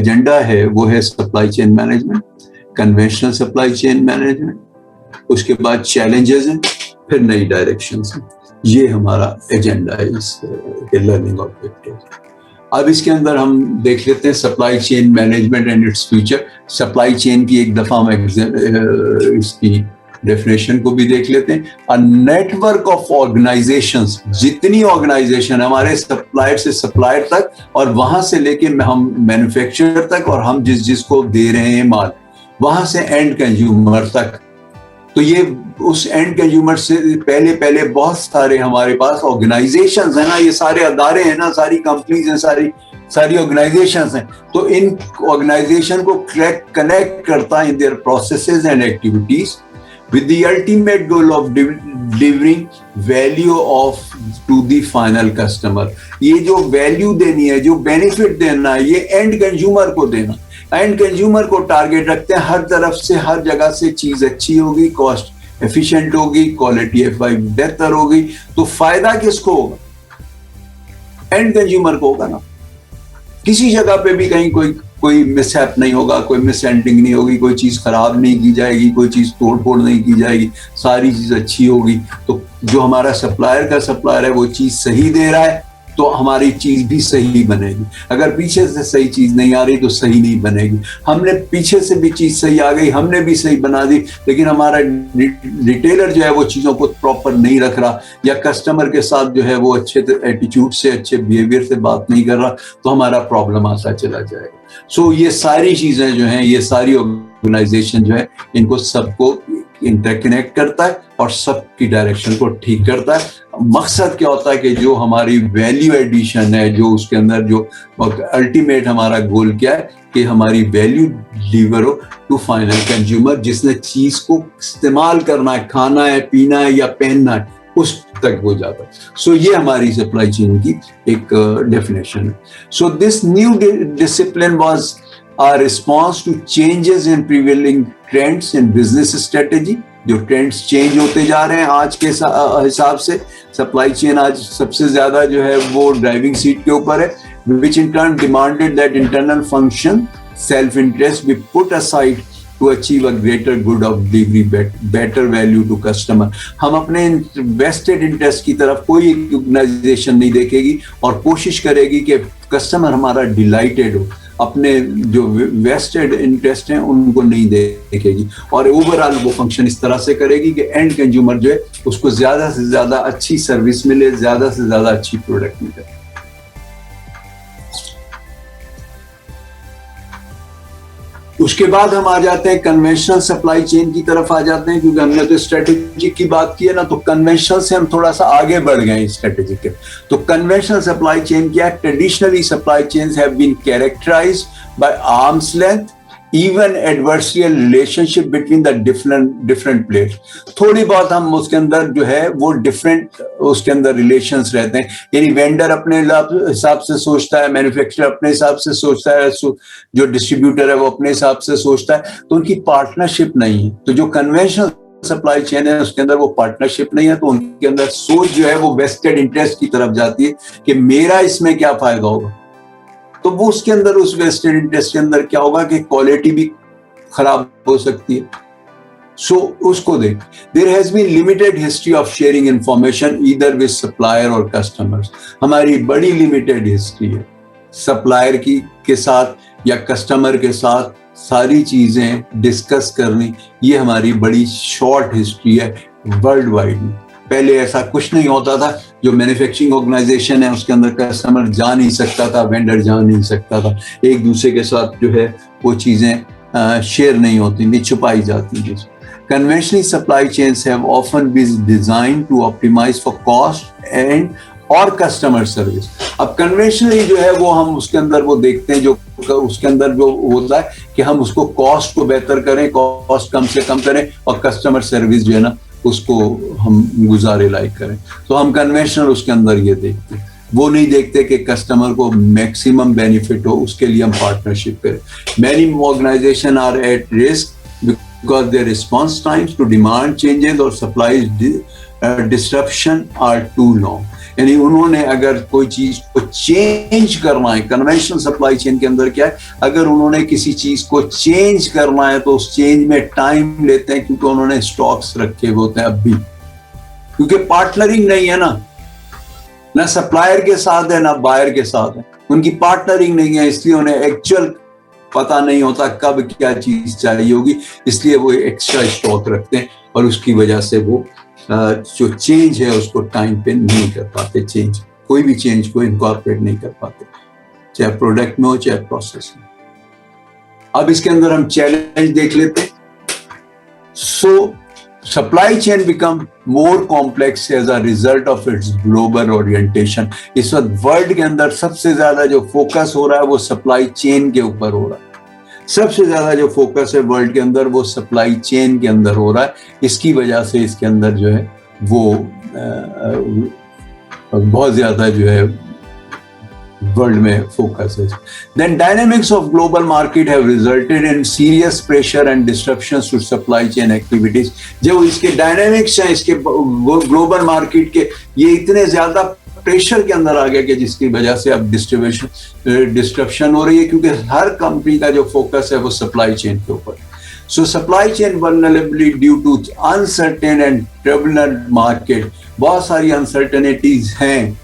Agenda है वो है supply chain management, conventional supply chain management, उसके बाद चैलेंजेस हैं, फिर नई डायरेक्शंस हैं। ये हमारा एजेंडा है इस लर्निंग ऑब्जेक्टिव। अब इसके अंदर हम देख लेते हैं supply chain management and its future. Supply chain की एक दफा हम इसकी डेफिनेशन को भी देख लेते हैं। अ नेटवर्क ऑफ ऑर्गेनाइजेशंस, जितनी ऑर्गेनाइजेशन हमारे सप्लायर से सप्लायर तक और वहां से लेके हम मैन्युफैक्चरर तक और हम जिसको दे रहे हैं माल, वहां से एंड कंज्यूमर तक। तो ये उस एंड कंज्यूमर से पहले बहुत सारे हमारे पास ऑर्गेनाइजेशंस है ना, ये सारे अदारे हैं ना, सारी कंपनीज हैं, सारी ऑर्गेनाइजेशंस हैं। तो इन ऑर्गेनाइजेशन को कनेक्ट करता है in their processes and activities with the ultimate goal of delivering value to the final customer। ये जो वैल्यू देनी है, जो बेनिफिट देना है, ये एंड कंज्यूमर को देना। एंड कंज्यूमर को टारगेट रखते हैं, हर तरफ से हर जगह से चीज अच्छी होगी, कॉस्ट एफिशिएंट होगी, क्वालिटी बेहतर होगी। तो फायदा किसको होगा? एंड कंज्यूमर को होगा ना। किसी जगह पे भी कहीं कोई मिसहैप नहीं होगा, कोई मिसएंडिंग नहीं होगी, कोई चीज खराब नहीं की जाएगी, कोई चीज तोड़-फोड़ नहीं की जाएगी, सारी चीज अच्छी होगी। तो जो हमारा सप्लायर है वो चीज सही दे रहा है तो हमारी चीज भी सही बनेगी। अगर पीछे से सही चीज नहीं आ रही तो सही नहीं बनेगी। हमने पीछे से भी चीज सही आ गई, हमने भी सही बना दी, लेकिन हमारा रिटेलर जो है वो चीजों को प्रॉपर नहीं रख रहा, या कस्टमर के साथ जो है वो अच्छे एटीट्यूड से, अच्छे बिहेवियर से बात नहीं कर रहा, तो हमारा प्रॉब्लम आता चला जाएगा। सो ये सारी चीजें जो हैं, ये सारी ऑर्गेनाइजेशन जो है, इनको सबको इंटरकनेक्ट करता है और सबकी डायरेक्शन को ठीक करता है। मकसद क्या होता है कि जो हमारी वैल्यू एडिशन है, जो उसके अंदर जो अल्टीमेट हमारा गोल क्या है कि हमारी वैल्यू डिलीवर हो टू फाइनल कंज्यूमर, जिसने चीज को इस्तेमाल करना है, खाना है, पीना है या पहनना है, उस तक हो जाता है। सो ये हमारी सप्लाई चेन की एक डेफिनेशन है। So this new discipline was a response to changes in prevailing trends in business strategy। जो ट्रेंड्स चेंज होते जा रहे हैं आज के हिसाब से, सप्लाई चेन आज सबसे ज्यादा जो है वो ड्राइविंग सीट के ऊपर है, which in turn demanded that internal function self interest be put aside to achieve a greater good of delivery better value to customer। हम अपने vested interest की तरफ कोई ऑर्गेनाइजेशन नहीं देखेगी और कोशिश करेगी कि कस्टमर हमारा डिलाइटेड हो, अपने जो वेस्टेड इंटरेस्ट हैं उनको नहीं देखेगी, और ओवरऑल वो फंक्शन इस तरह से करेगी कि एंड कंज्यूमर जो है उसको ज्यादा से ज्यादा अच्छी सर्विस मिले, ज्यादा से ज्यादा अच्छी प्रोडक्ट मिले। उसके बाद हम आ जाते हैं कन्वेंशनल सप्लाई चेन की तरफ आ जाते हैं, क्योंकि हमने तो स्ट्रेटेजी की बात की है ना, तो कन्वेंशनल से हम थोड़ा सा आगे बढ़ गए स्ट्रेटेजी के। तो कन्वेंशनल सप्लाई चेन क्या है? Traditionally supply chains have been characterised by arms length even adversarial relationship between the different players। थोड़ी बहुत हम उसके अंदर जो है वो डिफरेंट उसके अंदर रिलेशंस रहते हैं, यानी वेंडर अपने हिसाब से सोचता है, मैन्युफैक्चरर अपने हिसाब से सोचता है, जो डिस्ट्रीब्यूटर है वो अपने हिसाब से सोचता है, तो उनकी पार्टनरशिप नहीं है। तो जो कन्वेंशनल सप्लाई चेन है उसके अंदर वो पार्टनरशिप नहीं है, तो उनके अंदर सोच जो है वो वेस्टेड इंटरेस्ट की तरफ जाती है कि मेरा इसमें क्या फायदा होगा। तो वो उसके अंदर उस वेस्टेड इंटरेस्ट के अंदर क्या होगा कि क्वालिटी भी खराब हो सकती है। सो उसको देख, there has been limited history of sharing information either with supplier और कस्टमर्स। हमारी बड़ी लिमिटेड हिस्ट्री है सप्लायर की के साथ या कस्टमर के साथ सारी चीजें डिस्कस करनी, ये हमारी बड़ी शॉर्ट हिस्ट्री है वर्ल्ड वाइड में। पहले ऐसा कुछ नहीं होता था, जो मैन्युफैक्चरिंग ऑर्गेनाइजेशन है उसके अंदर कस्टमर जा नहीं सकता था, वेंडर जा नहीं सकता था, एक दूसरे के साथ जो है वो चीजें शेयर नहीं होती थी, छुपाई जाती थी। Conventional supply chains have often been designed to optimise for cost and और कस्टमर सर्विस। अब कन्वेंशनली जो है वो हम उसके अंदर वो देखते हैं, जो उसके अंदर जो होता है कि हम उसको कॉस्ट को बेहतर करें, कॉस्ट कम से कम करें, और कस्टमर सर्विस जो है ना उसको हम गुजारे लायक करें। तो हम कन्वेंशनल उसके अंदर ये देखते हैं, वो नहीं देखते कि कस्टमर को मैक्सिमम बेनिफिट हो, उसके लिए हम पार्टनरशिप करें। Many organisations are at risk because their response times to demand changes और supply disruption are too long। यानी उन्होंने अगर कोई चीज को चेंज करना है, कन्वेंशनल सप्लाई चेन के अंदर क्या है, अगर उन्होंने किसी चीज को चेंज करना है तो उस चेंज में टाइम लेते हैं, क्योंकि उन्होंने स्टॉक्स रखे होते हैं अब भी, क्योंकि पार्टनरिंग नहीं है ना सप्लायर के साथ है ना बायर के साथ है, उनकी पार्टनरिंग नहीं है, इसलिए उन्हें एक्चुअल पता नहीं होता कब क्या चीज चाहिए होगी, इसलिए वो एक्स्ट्रा स्टॉक रखते हैं और उसकी वजह से वो जो चेंज है उसको टाइम पे नहीं कर पाते, कोई भी चेंज को इनकॉर्पोरेट नहीं कर पाते, चाहे प्रोडक्ट में हो चाहे प्रोसेस में। अब इसके अंदर हम चैलेंज देख लेते हैं। So supply chain become more complex as a result of its global orientation. इस वक्त वर्ल्ड के अंदर सबसे ज्यादा जो फोकस हो रहा है वो सप्लाई चेन के ऊपर हो रहा है, सबसे ज्यादा जो फोकस है वर्ल्ड के अंदर वो सप्लाई चेन के अंदर हो रहा है। इसकी वजह से इसके अंदर जो है वो बहुत ज्यादा जो है वर्ल्ड में फोकस है। Then dynamics of global market have resulted in serious pressure and disruptions to supply chain activities. जो इसके डायनामिक्स हैं इसके ग्लोबल मार्केट के, ये इतने ज्यादा प्रेशर के अंदर आ गया कि जिसकी वजह से अब डिस्ट्रप्शन हो रही है, क्योंकि हर कंपनी का जो फोकस है वो सप्लाई चेन के ऊपर। So supply chain vulnerability due to uncertain and turbulent market, बहुत सारी अनसर्टेनिटीज हैं,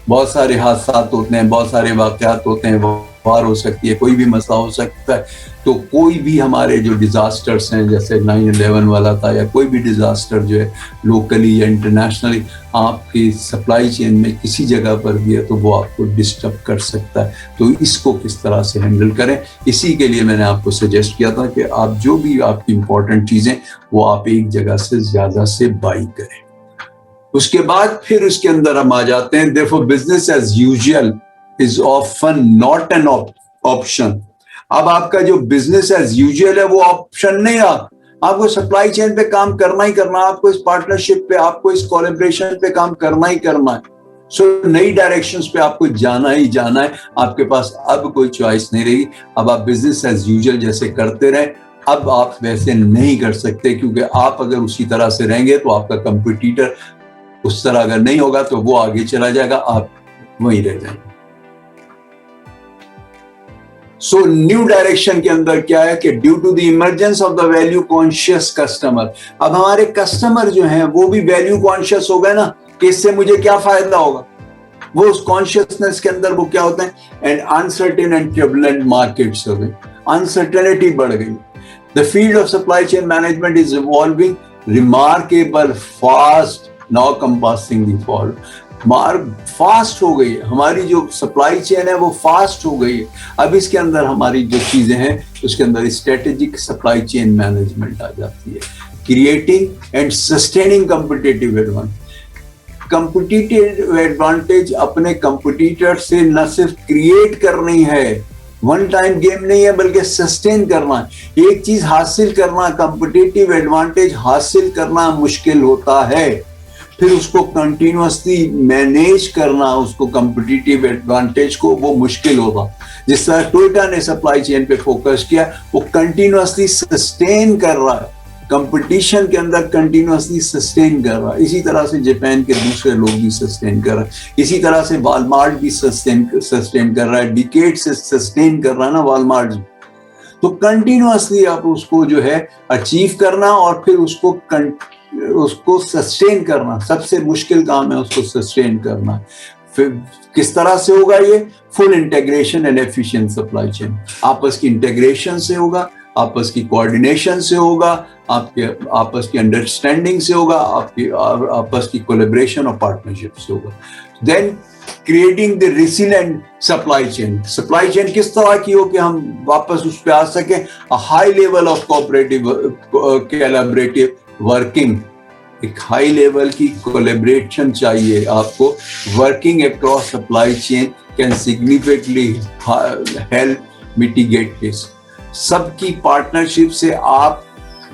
बहुत सारे हादसा होते हैं, बहुत सारे वाकयात होते हैं, वार हो सकती है, कोई भी मसला हो सकता है। तो कोई भी हमारे जो डिजास्टर्स हैं जैसे 9/11 वाला था, या कोई भी डिजास्टर जो है लोकली या इंटरनेशनली आपकी सप्लाई चेन में किसी जगह पर भी है तो वो आपको डिस्टर्ब कर सकता है। तो इसको किस तरह से हैंडल करें, इसी के लिए मैंने आपको सजेस्ट किया था कि आप जो भी आपकी इंपॉर्टेंट चीजें वो आप एक जगह से ज्यादा से बाई करें। उसके बाद फिर उसके अंदर हम आ जाते हैं, therefore business as usual is often not an option। अब आपका जो बिजनेस एज यूजुअल है वो ऑप्शन नहीं रहा, आपको सप्लाई चेन पे काम करना ही करना, आपको इस पार्टनरशिप पे, आपको इस कोलैबोरेशन पे काम करना ही करना है। सो नई डायरेक्शंस पे आपको जाना ही जाना है, आपके पास अब कोई चॉइस नहीं रहेगी। अब आप बिजनेस एज यूजुअल जैसे करते रहे, अब आप वैसे नहीं कर सकते, क्योंकि आप अगर उसी तरह से रहेंगे तो आपका कंपटीटर उस तरह अगर नहीं होगा तो वो आगे चला जाएगा, आप वहीं रह जाएंगे। सो न्यू डायरेक्शन के अंदर क्या है कि due to the emergence of the value conscious customer, अब हमारे कस्टमर जो हैं वो भी वैल्यू कॉन्शियस हो गए ना कि इससे मुझे क्या फायदा होगा, वो उस कॉन्शियसनेस के अंदर वो क्या होता है, and uncertain and turbulent markets हो गए, अनसर्टेनिटी बढ़ गई। The field of supply chain management is evolving remarkable fast now compassing the fall. Fast हो गई है हमारी जो सप्लाई चेन है, वो फास्ट हो गई है। अब इसके अंदर हमारी जो चीजें हैं उसके अंदर स्ट्रेटेजिक सप्लाई चेन मैनेजमेंट आ जाती है, creating and sustaining competitive advantage. Competitive advantage अपने कॉम्पिटिटर से न सिर्फ क्रिएट करनी है, वन टाइम गेम नहीं है, बल्कि सस्टेन करना है। एक चीज हासिल करना, कॉम्पिटिटिव एडवांटेज हासिल करना मुश्किल होता है, फिर उसको कंटिन्यूअसली मैनेज करना, उसको कॉम्पिटिटिव एडवांटेज को, वो मुश्किल होगा। जिस तरह टोयोटा ने सप्लाई चेन पे फोकस किया, वो कंटिन्यूअसली सस्टेन कर रहा है, कंपटीशन के अंदर कंटिन्यूअसली सस्टेन कर रहा है। इसी तरह से जापान के दूसरे लोग भी सस्टेन कर रहे हैं, इसी तरह से वॉलमार्ट भी सस्टेन कर रहा है, डिकेड से सस्टेन कर रहा है ना वॉलमार्ट। तो कंटिन्यूअसली आप उसको जो है अचीव करना और फिर उसको सस्टेन करना, सबसे मुश्किल काम है उसको सस्टेन करना। फिर किस तरह से होगा ये? Full integration and efficient supply chain, आपस की इंटीग्रेशन से होगा, आपस की कोऑर्डिनेशन से होगा, आपके आपस की अंडरस्टैंडिंग से होगा, आपकी आपस की कोलैबोरेशन और पार्टनरशिप से होगा। Then creating the resilient supply chain, supply chain किस तरह की हो कि हम वापस उस पर आ सकें, high level of cooperative collaborative working, एक हाई लेवल की कोलैबोरेशन चाहिए आपको। Working across supply chain can significantly help mitigate this. सबकी पार्टनरशिप से आप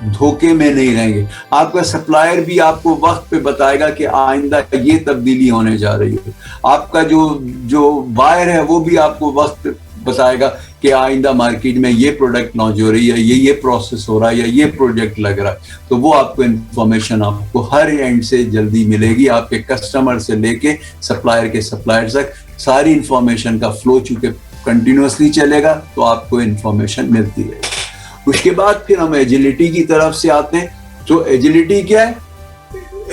धोखे में नहीं रहेंगे, आपका सप्लायर भी आपको वक्त पे बताएगा कि आइंदा ये तब्दीली होने जा रही है, आपका जो बायर है वो भी आपको वक्त बताएगा कि आइंदा मार्केट में ये प्रोडक्ट लॉन्च हो रही है, ये प्रोसेस हो रहा है, या ये प्रोजेक्ट लग रहा है, तो वो आपको इन्फॉर्मेशन आपको हर एंड से जल्दी मिलेगी। आपके कस्टमर से लेके सप्लायर के सप्लायर तक सारी इंफॉर्मेशन का फ्लो चूंकि कंटिन्यूसली चलेगा, तो आपको इन्फॉर्मेशन मिलती है। उसके बाद फिर हम एजिलिटी की तरफ से आते हैं। तो एजिलिटी क्या है?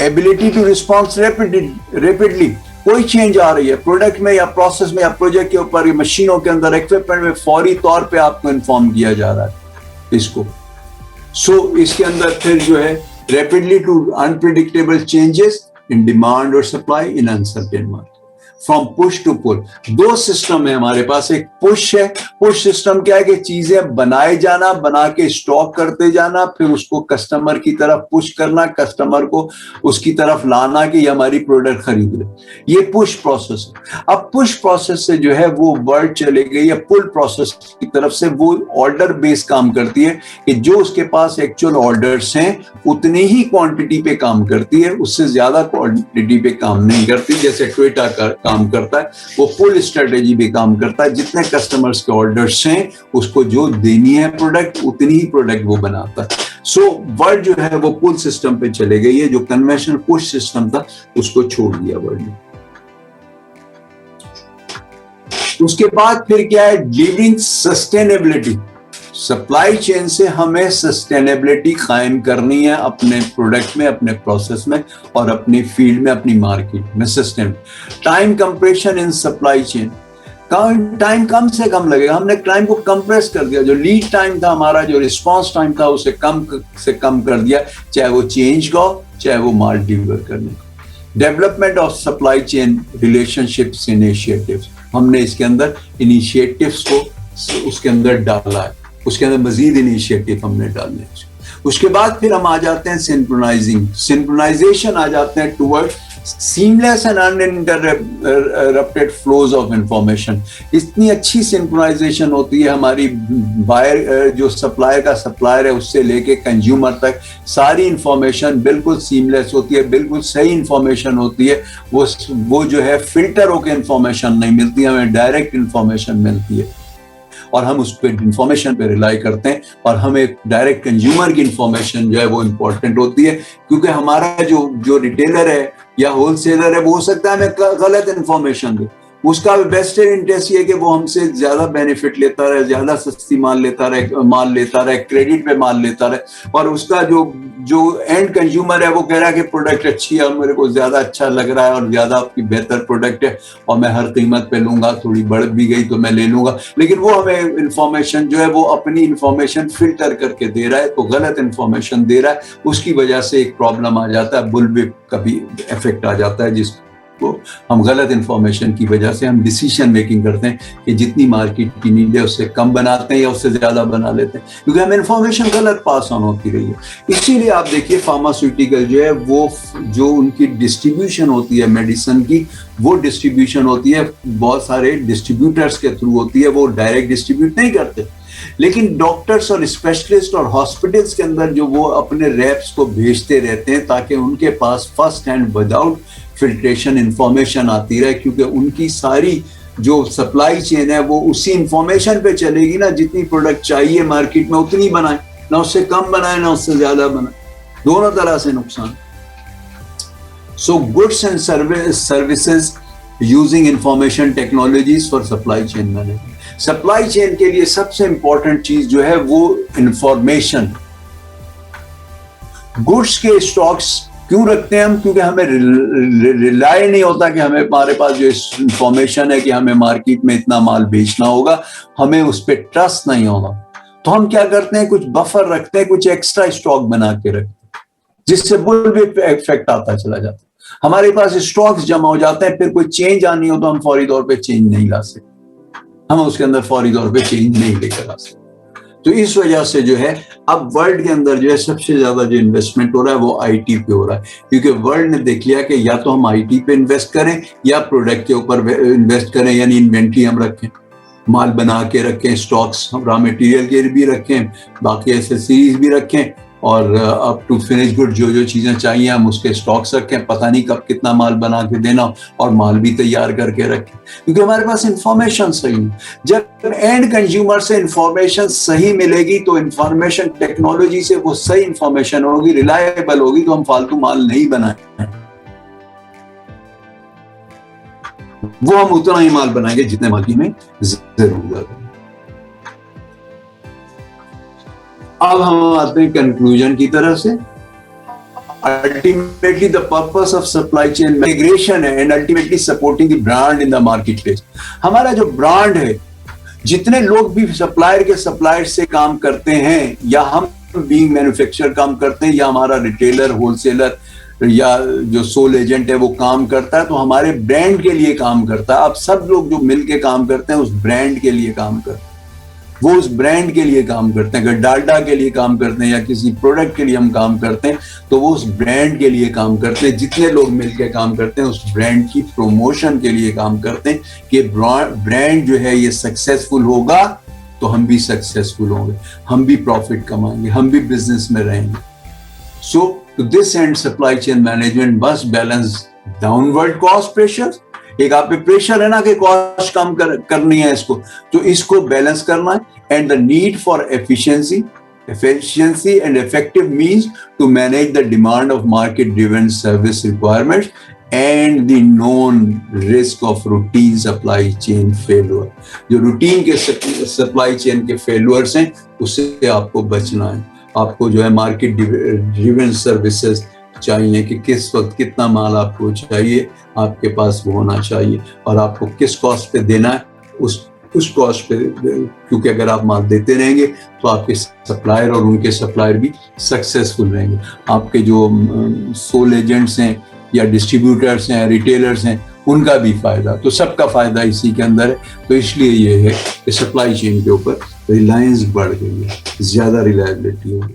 Ability to response rapidly. कोई चेंज आ रही है प्रोडक्ट में या प्रोसेस में या प्रोजेक्ट के ऊपर, मशीनों के अंदर, इक्विपमेंट में, फौरी तौर पे आपको इन्फॉर्म किया जा रहा है इसको। इसके अंदर फिर जो है rapidly to unpredictable changes in demand और supply in uncertain market, from push to pull. दो सिस्टम है हमारे पास। एक पुश है। पुश सिस्टम क्या है कि चीजें बनाए जाना, बना के स्टॉक करते जाना, फिर उसको कस्टमर की तरफ पुश करना, कस्टमर को उसकी तरफ लाना कि ये हमारी प्रोडक्ट खरीद ले। ये पुश प्रोसेस है। अब पुश प्रोसेस से जो है वो वर्ड चले गई है पुल प्रोसेस की तरफ से। वो ऑर्डर बेस काम करती है कि जो उसके पास एक्चुअल ऑर्डर्स हैं उतनी ही क्वांटिटी पे काम करती है, उससे ज्यादा क्वांटिटी पे काम नहीं करती। जैसे टोयोटा काम करता है, वो पुल स्ट्रेटेजी पे काम करता है। जितने कस्टमर्स के ऑर्डर्स हैं उसको जो देनी है प्रोडक्ट, उतनी ही प्रोडक्ट वो बनाता है। वर्ड जो है वो पुल सिस्टम पे चले गई है। जो कन्वेंशनल पुश सिस्टम था उसको छोड़ दिया वर्ड ने। उसके बाद फिर क्या है? Delivering sustainability. सप्लाई चेन से हमें सस्टेनेबिलिटी कायम करनी है अपने प्रोडक्ट में, अपने प्रोसेस में और अपनी फील्ड में, अपनी मार्केट में। Sustain time compression in supply chain. Time कम से कम लगेगा। हमने टाइम को कंप्रेस कर दिया। जो लीड टाइम था हमारा, जो रिस्पांस टाइम था, उसे कम से कम कर दिया, चाहे वो चेंज का हो, चाहे वो माल डिलीवर करने का। Development of supply chain relationships initiatives. हमने इसके अंदर इनिशिएटिव्स को उसके अंदर डाला है। उसके अंदर मजीद इनिशिएटिव हमने डालने हैं। उसके बाद फिर हम आ जाते हैं सिंक्रोनाइजेशन आ जाते हैं toward seamless and uninterrupted flows of information. इतनी अच्छी सिंक्रोनाइजेशन होती है हमारी बायर, जो सप्लायर है उससे लेके कंज्यूमर तक सारी इंफॉर्मेशन बिल्कुल सीमलेस होती है, बिल्कुल सही इंफॉर्मेशन होती है। वो जो है फिल्टर होकर इंफॉर्मेशन नहीं मिलती, हमें डायरेक्ट इंफॉर्मेशन मिलती है और हम उस पर इंफॉर्मेशन पे रिलाई करते हैं। और हमें डायरेक्ट कंज्यूमर की इंफॉर्मेशन जो है वो इम्पोर्टेंट होती है, क्योंकि हमारा जो रिटेलर है या होलसेलर है वो हो सकता है हमें गलत इंफॉर्मेशन दे। उसका बेस्ट इंटरेस्ट ये है कि वो हमसे ज्यादा बेनिफिट लेता रहे, ज्यादा सस्ती माल लेता रहे, क्रेडिट पे माल लेता रहे, और उसका जो एंड कंज्यूमर है वो कह रहा है कि प्रोडक्ट अच्छी है और मेरे को ज्यादा अच्छा लग रहा है और ज्यादा आपकी बेहतर प्रोडक्ट है और मैं हर कीमत पे लूंगा, थोड़ी बढ़ भी गई तो मैं ले लूंगा। लेकिन वो हमें इंफॉर्मेशन जो है वो अपनी इंफॉर्मेशन फिल्टर करके दे रहा है, तो गलत इंफॉर्मेशन दे रहा है। उसकी वजह से एक प्रॉब्लम आ जाता है, बुलविप का भी इफेक्ट आ जाता है, जिसको हम गलत इंफॉर्मेशन की वजह से हम डिसीजन मेकिंग करते हैं कि जितनी मार्केट की नीड है उससे कम बनाते हैं या उससे ज्यादा बना लेते हैं, क्योंकि हमें इंफॉर्मेशन गलत पास ऑन होती रही है। इसीलिए आप देखिए फार्मास्यूटिकल जो है वो जो उनकी डिस्ट्रीब्यूशन होती है मेडिसिन की, वो डिस्ट्रीब्यूशन होती है बहुत सारे डिस्ट्रीब्यूटर्स के थ्रू होती है। वो डायरेक्ट डिस्ट्रीब्यूट नहीं करते, लेकिन डॉक्टर्स और स्पेशलिस्ट और हॉस्पिटल्स के अंदर जो वो अपने रैप्स को भेजते रहते हैं ताकि उनके पास first hand without filtration information आती रहे, क्योंकि उनकी सारी जो सप्लाई चेन है वो उसी इंफॉर्मेशन पे चलेगी ना। जितनी प्रोडक्ट चाहिए मार्केट में उतनी बनाए, ना उससे कम बनाए ना उससे ज्यादा बनाए, दोनों तरह से नुकसान। So goods and services using information technologies for supply chain management. Supply chain के लिए सबसे इंपॉर्टेंट चीज जो है वो इंफॉर्मेशन। गुड्स के स्टॉक्स क्यों रखते हैं हम? क्योंकि हमें रिलाई नहीं होता कि हमारे पास जो इंफॉर्मेशन है कि हमें मार्केट में इतना माल बेचना होगा, हमें उस पर ट्रस्ट नहीं होगा। तो हम क्या करते हैं, कुछ बफर रखते हैं, कुछ एक्स्ट्रा स्टॉक बना के रखते हैं, जिससे बुलविप इफेक्ट आता चला जाता है। हमारे पास स्टॉक्स जमा हो जाते हैं, फिर कोई चेंज आनी हो तो हम फौरी तौर पे चेंज नहीं ला सकते, हम उसके अंदर फौरी तौर पे चेंज नहीं लेकर आ सकते। तो इस वजह से जो है अब वर्ल्ड के अंदर जो है सबसे ज्यादा जो इन्वेस्टमेंट हो रहा है वो आईटी पे हो रहा है, क्योंकि वर्ल्ड ने देख लिया कि या तो हम आईटी पे इन्वेस्ट करें या प्रोडक्ट के ऊपर इन्वेस्ट करें, यानी इन्वेंट्री हम रखें, माल बना के रखें, स्टॉक्स रॉ मटेरियल के भी रखें, बाकी एसेसरीज भी रखें और अप टू फिनिश गुड जो जो चीज़ें चाहिए हम उसके स्टॉक्स रखें, पता नहीं कब कितना माल बना के देना, और माल भी तैयार करके रखें, क्योंकि हमारे पास इंफॉर्मेशन सही है। जब एंड कंज्यूमर से इंफॉर्मेशन सही मिलेगी तो इंफॉर्मेशन टेक्नोलॉजी से वो सही इंफॉर्मेशन होगी, रिलायबल होगी, तो हम फालतू माल नहीं बनाएंगे, वो हम उतना ही माल बनाएंगे जितने माल की हमें जरूरत है। अब हम आते हैं कंक्लूजन की तरफ से। Ultimately, the purpose of supply chain migration and ultimately supporting the brand in the marketplace. हमारा जो ब्रांड है, जितने लोग भी सप्लायर के सप्लायर से काम करते हैं, या हम बीइंग मैन्युफैक्चरर काम करते हैं, या हमारा रिटेलर, होलसेलर या जो सोल एजेंट है वो काम करता है, तो हमारे ब्रांड के लिए काम करता है। अब सब लोग जो मिलके काम करते हैं उस ब्रांड के लिए काम करते हैं, वो उस ब्रांड के लिए काम करते हैं। अगर डालडा के लिए काम करते हैं या किसी प्रोडक्ट के लिए हम काम करते हैं तो वो उस ब्रांड के लिए काम करते हैं। जितने लोग मिलकर काम करते हैं उस ब्रांड की प्रमोशन के लिए काम करते हैं कि ब्रांड जो है ये सक्सेसफुल होगा तो हम भी सक्सेसफुल होंगे, हम भी प्रॉफिट कमाएंगे, हम भी बिजनेस में रहेंगे। So to this end supply chain management must balance downward cost pressure. एक आप पे प्रेशर है ना कि कॉस्ट कम करनी है इसको, तो इसको बैलेंस करना है, and the need for efficiency and effective means to manage the demand of market driven service requirements and the known risk of routine supply chain failure. जो रूटीन के सप्लाई चेन के फेलियर्स हैं उससे आपको बचना है। आपको जो है मार्केट ड्रिवन सर्विसेज चाहिए कि किस वक्त कितना माल आपको चाहिए, आपके पास वो होना चाहिए, और आपको किस कॉस्ट पे देना है उस कॉस्ट पे, क्योंकि अगर आप माल देते रहेंगे तो आपके सप्लायर और उनके सप्लायर भी सक्सेसफुल रहेंगे। आपके जो सोल एजेंट्स हैं या डिस्ट्रीब्यूटर्स हैं, रिटेलर्स हैं, उनका भी फायदा, तो सबका फायदा इसी के अंदर है। तो इसलिए ये है कि सप्लाई चेन के ऊपर रिलायंस बढ़ गई है, ज्यादा रिलायबिलिटी होगी।